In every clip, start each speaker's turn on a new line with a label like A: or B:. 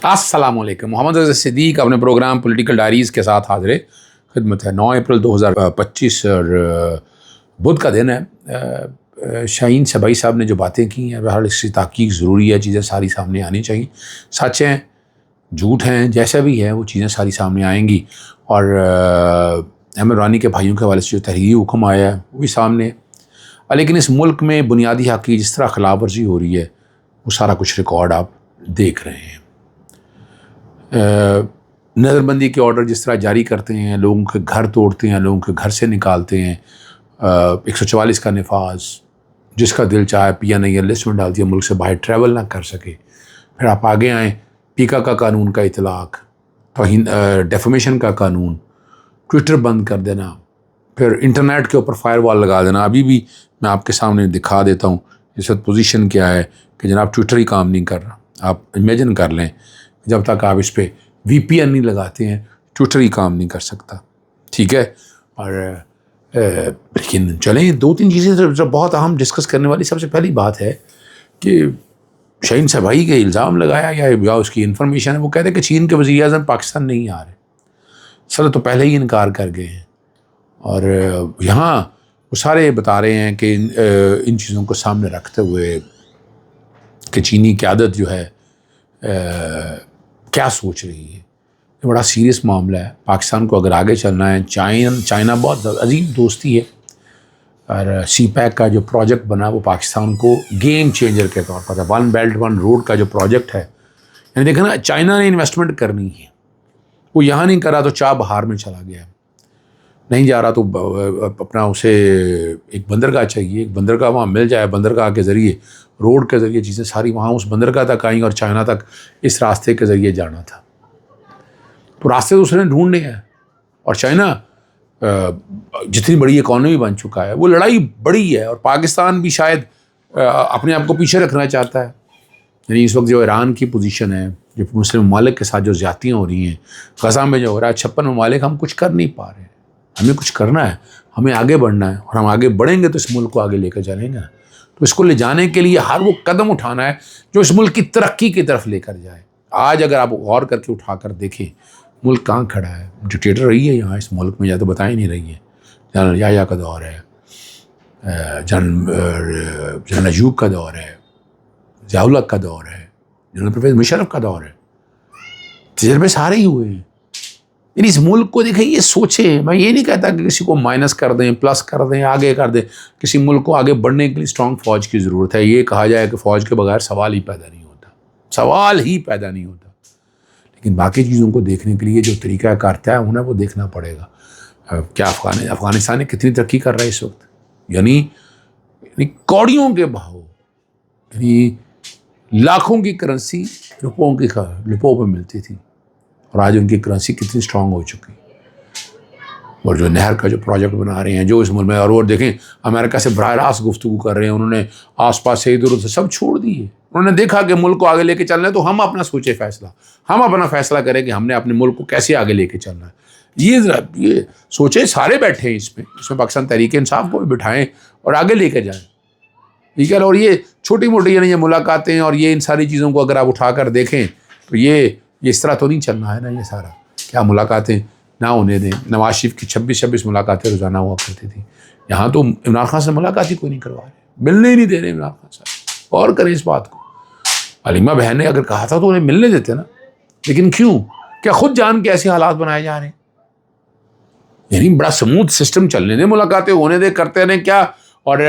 A: अस्सलामुअलैकुम। मोहम्मद रज़ा सिद्दीक अपने programme political diaries के साथ हाज़िर खिदमत है। 9 अप्रैल 2025 और बुध का दिन है। शाहीन सबाई साहब ने जो बातें की हैं बहरहाल इसकी तहकीक ज़रूरी है, चीज़ें सारी सामने आनी चाहिए। सच हैं, झूठ हैं, जैसा भी है वो चीज़ें सारी सामने आएंगी। और अहमद रानी के भाइयों के हवाले से जो तहरीरी हुक्म आया है वो भी सामने है। लेकिन इस मुल्क में बुनियादी हक़ की जिस तरह खिलाफ वर्जी हो रही है वो सारा कुछ रिकॉर्ड आप देख रहे हैं। नज़रबंदी के ऑर्डर जिस तरह जारी करते हैं, लोगों के घर तोड़ते हैं, लोगों के घर से निकालते हैं। 144 का नफाज, जिसका दिल चाहे PNI लिस्ट में डाल दिया, मुल्क से बाहर ट्रैवल ना कर सके। फिर आप आगे आएँ, पीका का कानून का इतलाक़, तौहीन डेफमेशन का कानून, ट्विटर बंद कर देना, फिर इंटरनेट के ऊपर फायरवॉल लगा देना। अभी भी मैं आपके सामने दिखा देता हूँ इस वक्त पोजीशन क्या है कि जनाब ट्विटर ही काम नहीं कर रहा। आप इमेजिन कर लें, जब तक आप इस पर VPN नहीं लगाते हैं ट्विटर ही काम नहीं कर सकता। ठीक है। और लेकिन चलें, 2-3 चीज़ें जो बहुत अहम डिस्कस करने वाली। सबसे पहली बात है कि शाहीन सबाई के इल्ज़ाम लगाया या उसकी इन्फॉर्मेशन है, वो कहते हैं कि चीन के वज़ीर आज़म पाकिस्तान नहीं आ रहे। सर तो पहले ही इनकार कर गए हैं। और यहाँ वो सारे बता रहे हैं कि इन चीज़ों को सामने रखते हुए कि चीनी क़यादत जो है क्या सोच रही है। ये बड़ा सीरियस मामला है। पाकिस्तान को अगर आगे चलना है, चाइना बहुत अजीम दोस्ती है। और CPEC का जो प्रोजेक्ट बना वो पाकिस्तान को गेम चेंजर के तौर पर, 1 बेल्ट 1 रोड का जो प्रोजेक्ट है, यानी देखा ना, चाइना ने इन्वेस्टमेंट करनी है, वो यहाँ नहीं करा तो चाह बहार में चला गया। नहीं जा रहा तो अपना उसे एक बंदरगाह चाहिए, एक बंदरगाह वहाँ मिल जाए, बंदरगाह के ज़रिए, रोड के ज़रिए चीज़ें सारी वहाँ उस बंदरगाह तक आई और चाइना तक इस रास्ते के ज़रिए जाना था। तो रास्ते तो उसने ढूंढने हैं। और चाइना जितनी बड़ी इकॉनमी बन चुका है, वो लड़ाई बड़ी है। और पाकिस्तान भी शायद अपने आप को पीछे रखना चाहता है। यानी इस वक्त जो ईरान की पोजीशन है, जो मुस्लिम ममालिक के साथ जो ज़्यादतियाँ हो रही हैं, गज़ा में जो हो रहा है, 56 ममालिक, हम कुछ कर नहीं पा रहे हैं। हमें कुछ करना है, हमें आगे बढ़ना है, और हम आगे बढ़ेंगे तो इस मुल्क को आगे लेकर चलेंगे। तो इसको ले जाने के लिए हर वो कदम उठाना है जो इस मुल्क की तरक्की की तरफ लेकर जाए। आज अगर आप गौर करके उठा कर देखें, मुल्क कहाँ खड़ा है। डिक्टेटर रही है यहाँ इस मुल्क में, या तो बता ही नहीं रही है। जनरल याह्या का दौर है, जनरल अयूब का दौर है, ज़िया-उल-हक का दौर है, जनरल परवेज़ मुशर्रफ का दौर है। तजर्बे सारे ही हुए हैं। यानी इस मुल्क को देखें, ये सोचें। मैं ये नहीं कहता कि किसी को माइनस कर दें, प्लस कर दें, आगे कर दें। किसी मुल्क को आगे बढ़ने के लिए स्ट्रॉन्ग फ़ौज की ज़रूरत है। ये कहा जाए कि फ़ौज के बगैर सवाल ही पैदा नहीं होता, सवाल ही पैदा नहीं होता। लेकिन बाकी चीज़ों को देखने के लिए जो तरीका करता है उन्हें वो देखना पड़ेगा। क्या अफ़गानिस्तान ने कितनी तरक्की कर रहा है इस वक्त। यानी कौड़ियों के भाव, यानी लाखों की करेंसी रुपयों पर मिलती थी, और आज उनकी करेंसी कितनी स्ट्रांग हो चुकी। और जो नहर का जो प्रोजेक्ट बना रहे हैं जो इस मुल्क में, और वो देखें अमेरिका से बराह रास्त गुफ्तगू कर रहे हैं। उन्होंने आसपास से इधर उधर सब छोड़ दिए। उन्होंने देखा कि मुल्क को आगे लेके चलना है तो हम अपना सोचे फैसला, हम अपना फैसला करें कि हमने अपने मुल्क को कैसे आगे लेके चलना है। ये सोचे सारे बैठे हैं इसमें पाकिस्तान तहरीक इंसाफ को भी बिठाएं और आगे लेके जाएं। ठीक है। और ये छोटी मोटी यानी ये मुलाकातें और ये इन सारी चीज़ों को अगर आप उठा कर देखें तो ये इस तरह तो नहीं चलना है ना। ये सारा क्या मुलाकातें ना होने दें। नवाज शरीफ की 26 मुलाकातें रोज़ाना हुआ करती थी। यहाँ तो इमरान खान से मुलाकात ही कोई नहीं करवा रहे, मिलने ही नहीं दे रहे इमरान खान साहब। और करें इस बात को। अलीमा बहन ने अगर कहा था तो उन्हें मिलने देते ना, लेकिन क्यों? क्या खुद जान के ऐसे हालात बनाए जा रहे हैं? यानी बड़ा स्मूथ सिस्टम चलने दें, मुलाकातें होने दें, करते रहें क्या। और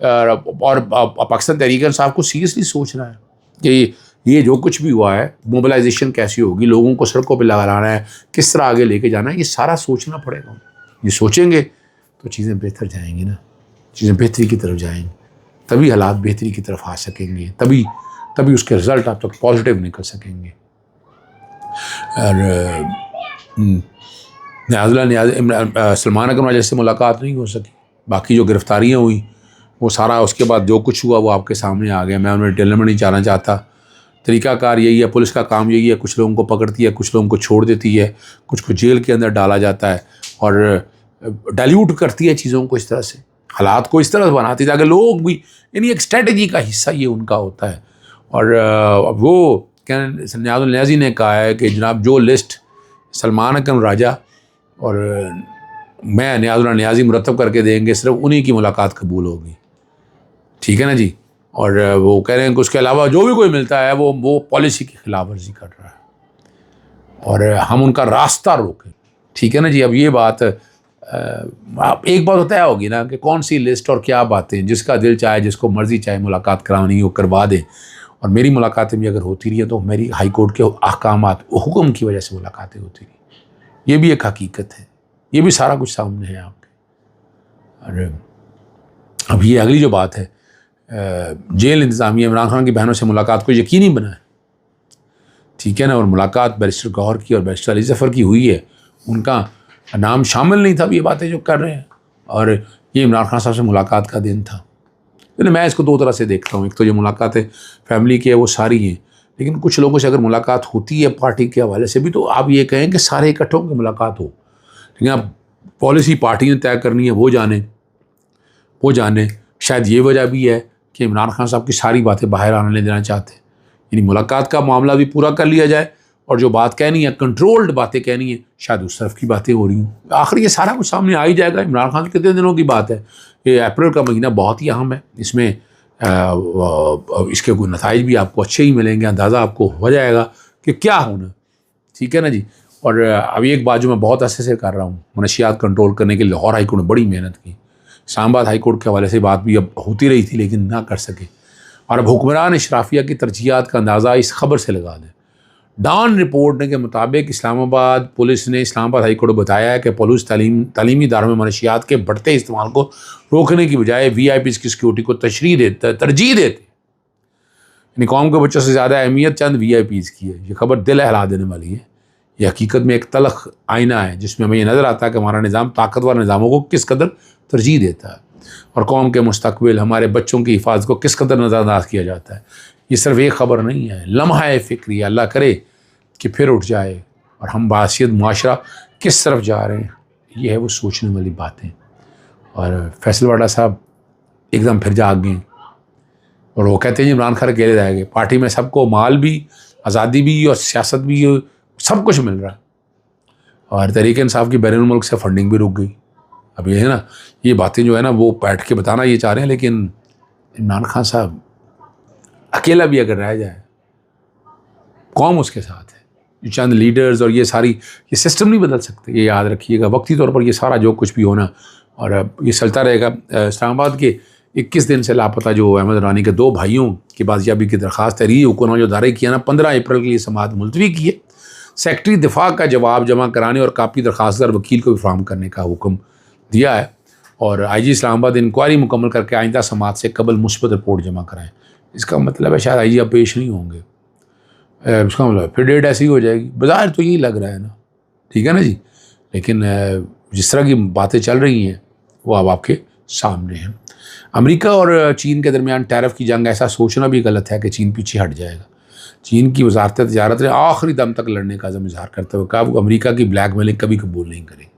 A: पाकिस्तान तहरीक इंसाफ को सीरियसली सोचना है कि ये जो कुछ भी हुआ है, मोबिलाइजेशन कैसी होगी, लोगों को सड़कों पे लगाना है, किस तरह आगे लेके जाना है, ये सारा सोचना पड़ेगा। ये सोचेंगे तो चीज़ें बेहतर जाएंगी ना, चीज़ें बेहतरी की तरफ जाएंगी, तभी हालात बेहतरी की तरफ आ सकेंगे, तभी उसके रिज़ल्ट आप तक पॉजिटिव निकल सकेंगे। और सलमान अकरम राजा से मुलाकात नहीं हो सकी। बाकी जो गिरफ्तारियाँ हुई वो सारा उसके बाद जो कुछ हुआ वो आपके सामने आ गया। मैं उन्हें डिटेल में नहीं जाना चाहता। तरीक़ाकार यही है, पुलिस का काम यही है, कुछ लोगों को पकड़ती है, कुछ लोगों को छोड़ देती है, कुछ को जेल के अंदर डाला जाता है और डाइल्यूट करती है चीज़ों को, इस तरह से हालात को इस तरह से बनाती है ताकि लोग भी, यानी एक स्ट्रेटजी का हिस्सा ये उनका होता है। और वो नियाज़ुल नियाज़ी ने कहा है कि जनाब जो लिस्ट सलमान अकरम राजा और मैं नियाज़ुल नियाज़ी मुरतब करके देंगे सिर्फ उन्हीं की मुलाकात कबूल होगी, ठीक है ना जी। और वो कह रहे हैं कि उसके अलावा जो भी कोई मिलता है वो पॉलिसी की खिलाफ वर्जी कर रहा है और हम उनका रास्ता रोकें, ठीक है ना जी। अब ये बात एक बात तय होगी ना कि कौन सी लिस्ट और क्या बातें, जिसका दिल चाहे जिसको मर्ज़ी चाहे मुलाकात करानी हो करवा दें। और मेरी मुलाकातें भी अगर होती रही है तो मेरी हाई कोर्ट के अहकामात हुक्म की वजह से मुलाकातें होती रही, ये भी एक हकीकत है, ये भी सारा कुछ सामने है आपके। और अब ये अगली जो बात है, जेल इंतज़ामिया इमरान खान की बहनों से मुलाकात को यकीनी बनाए, ठीक है ना। और मुलाकात बैरिस्टर गौहर की और बैरिस्टर अली ज़फ़र की हुई है, उनका नाम शामिल नहीं था, ये बातें जो कर रहे हैं। और ये इमरान खान साहब से मुलाकात का दिन था। तो मैं इसको दो तरह से देखता हूँ, एक तो ये मुलाकातें फैमिली की है वो सारी हैं, लेकिन कुछ लोगों से अगर मुलाकात होती है पार्टी के हवाले से भी तो आप ये कहें कि सारे इकट्ठों की मुलाकात हो, लेकिन आप पॉलिसी पार्टी ने तय करनी है वो जाने। शायद ये वजह भी है कि इमरान खान साहब की सारी बातें बाहर आने देना चाहते हैं, यानी मुलाकात का मामला भी पूरा कर लिया जाए और जो बात कहनी है कंट्रोल्ड बातें कहनी है शायद उस तरफ की बातें हो रही हूँ। आखिर ये सारा कुछ सामने आ ही जाएगा। इमरान खान कितने दिनों की बात है, ये अप्रैल का महीना बहुत ही अहम है, इसमें इसके कोई नताइज भी आपको अच्छे ही मिलेंगे, अंदाज़ा आपको हो जाएगा कि क्या होना, ठीक है ना जी। और अभी एक बात जो मैं बहुत अरसे से कर रहा हूँ, मनशियात कंट्रोल करने के लिए लाहौर हाई कोर्ट ने बड़ी मेहनत की, इस्लामाबाद हाई कोर्ट के हवाले से बात भी अब होती रही थी लेकिन ना कर सके। और अब हुक्मरान इशराफिया की तरजीहात का अंदाज़ा इस खबर से लगा दें। डॉन रिपोर्ट के मुताबिक इस्लामाबाद पुलिस ने इस्लामाबाद हाई कोर्ट को बताया है कि पुलिस तालीमी इदारों में मनशियात के बढ़ते इस्तेमाल को रोकने की बजाय VIPs की सिक्योरिटी को तरजीह देते, यानी कौम के बच्चों से ज़्यादा अहमियत चंद VIPs की है। ये खबर दिल हिला देने वाली है। ये हकीकत में एक तलख आईना है जिसमें हमें ये नज़र आता है कि हमारा निज़ाम ताकतवर निज़ामों को किस कदर तरजीह देता है और कौम के मुस्तकबिल हमारे बच्चों की हिफाजत को किस कदर नज़रअंदाज किया जाता है। ये सिर्फ एक ख़बर नहीं है, लम्हा फ़िक्री, अल्लाह करे कि फिर उठ जाए और हम बासियत मुआशरा किस तरफ जा रहे हैं, ये है वो सोचने वाली बातें। और फैसल वाडा साहब एकदम फिर जाग गए और वो कहते हैं इमरान खान अकेले रह गए, पार्टी में सबको माल भी, आज़ादी भी और सियासत भी सब कुछ मिल रहा है और तहरीक इंसाफ की बैरून मुल्क से फंडिंग भी रुक गई। अब ये है ना, ये बातें जो है ना वो बैठ के बताना ये चाह रहे हैं, लेकिन इमरान खान साहब अकेला भी अगर रह जाए कौम उसके साथ है। ये चंद लीडर्स और ये सारी ये सिस्टम नहीं बदल सकते, ये याद रखिएगा। वक्ती तौर पर ये सारा जो कुछ भी होना और ये चलता रहेगा। इस्लामाबाद के 21 दिन से लापता जो अहमद रानी के 2 भाइयों की बाजियाबी की दरख्वास्त तहरीर हुकूमत जो दायर किया ना 15 अप्रैल के लिए समाअत मुलतवी की है। सेक्रेटरी दिफा का जवाब जमा कराने और कापी दरख्वास्त वकील को भी फराहम करने का हुक्म दिया है और IG इस्लामाबाद इंक्वायरी मुकम्मल करके आइंदा समाअत से कबल मुस्बत रिपोर्ट जमा कराएँ। इसका मतलब है शायद IG अब पेश नहीं होंगे, इसका मतलब फिर डेट ऐसी हो जाएगी। बाज़ार तो यही लग रहा है ना, ठीक है ना जी। लेकिन जिस तरह की बातें चल रही हैं वो अब आपके सामने हैं। अमेरिका और चीन के दरमियान टैरिफ की जंग, ऐसा सोचना भी गलत है कि चीन पीछे हट जाएगा। चीन की वजारत तजारत ने आखिरी दम तक लड़ने का अज़म इज़हार करते हुए कहा वो अमेरिका की ब्लैकमेलिंग कभी कबूल नहीं करेगी।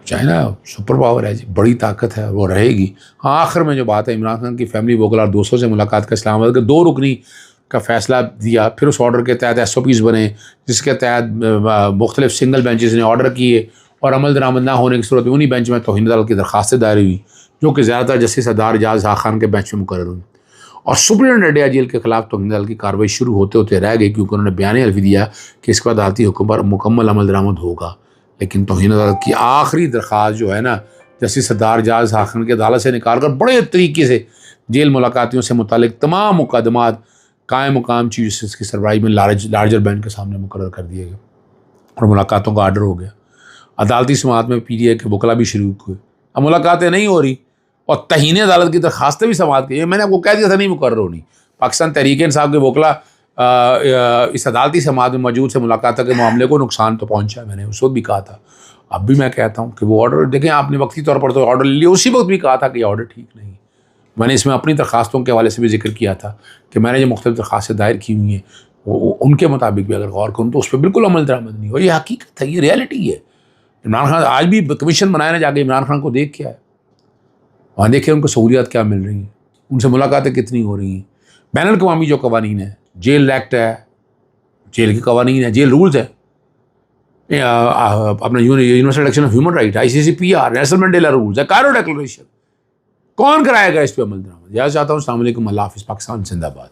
A: चाइना सुपर पावर है जी, बड़ी ताकत है, वो रहेगी। हाँ, आखिर में जो बात है, इमरान खान की फैमिली वोकल और दोस्तों से मुलाकात का इस्लामाबाद के 2 रुकनी का फ़ैसला दिया, फिर उस ऑर्डर के तहत SOPs बने जिसके तहत मुख्तलिफ सिंगल बेंचेस ने ऑर्डर किए और अमल दरामद ना होने की सूरत में उन्हीं बेंच में तौहीन अदालत की दरख्वास्तें दायर हुई जो कि ज़्यादातर जस्टिस सरदार एजाज खान के बेंच में मुकर्रर हुई और सुप्रीम अड्डा जेल के खिलाफ तौहीन अदालत की कार्रवाई शुरू होते होते रह गई क्योंकि उन्होंने बयान हल्फी दिया कि इसके बाद अदालती हुक्म पर मुकम्मल अमल दरामद होगा। लेकिन तौहीन अदालत की आखिरी दरख्वास्त जो है ना जस्टिस सरदार एजाज खान की अदालत से निकाल कर बड़े तरीके से जेल मुलाकातियों से मुतालिक तमाम मुकदमात कायम मुकाम चीफ जस्टिस की सरबराही में लार्जर बेंच के सामने मुकर्रर कर दिए गए और मुलाकातों का आर्डर हो गया। अदालती समाअत में PTI के वकला भी शुरू हुए। अब मुलाकातें नहीं हो रही और तहीन अदालत की दरखास्तें भी समाअत की। मैंने आपको कह दिया था नहीं मुकर्रर होनी। पाकिस्तान तहरीक इंसाफ के वकला इस अदालती समाअत में मौजूद से मुलाकात के मामले को नुकसान तो पहुँचा, मैंने उस वक्त भी कहा था, अब भी मैं कहता हूँ कि वो ऑर्डर देखें, आपने वक्ती तौर पर तो ऑर्डर ले लिया, उसी वक्त भी कहा था कि ऑर्डर ठीक नहीं। मैंने इसमें अपनी दरखास्तों के हवाले से भी जिक्र किया था कि मैंने जो मुख्तलिफ दरखास्तें दायर की हुई हैं उनके मुताबिक भी अगर गौर करूँ तो उस पर बिल्कुल अमल दरामद नहीं हो। ये हकीकत है, ये रियलिटी है। इमरान खान आज भी कमीशन बनाया ना, जाके इमरान खान को देख के आए, वहाँ देखे उनको सहूलियात क्या मिल रही हैं, उनसे मुलाकातें कितनी हो रही हैं, बैनुल अक़वामी जो कवानीन है जेल एक्ट है, जेल की कवानीन है, जेल रूल्स है, अपना universal declaration of human right, ICCPR, Nelson Mandela rules है, कायरो डिक्लेरेशन। कौन कराएगा इस पे अमल दरामद? याद चाहता हूँ। अस्सलाम वालेकुम, अल्लाह हाफिज़, पाकिस्तान जिंदाबाद।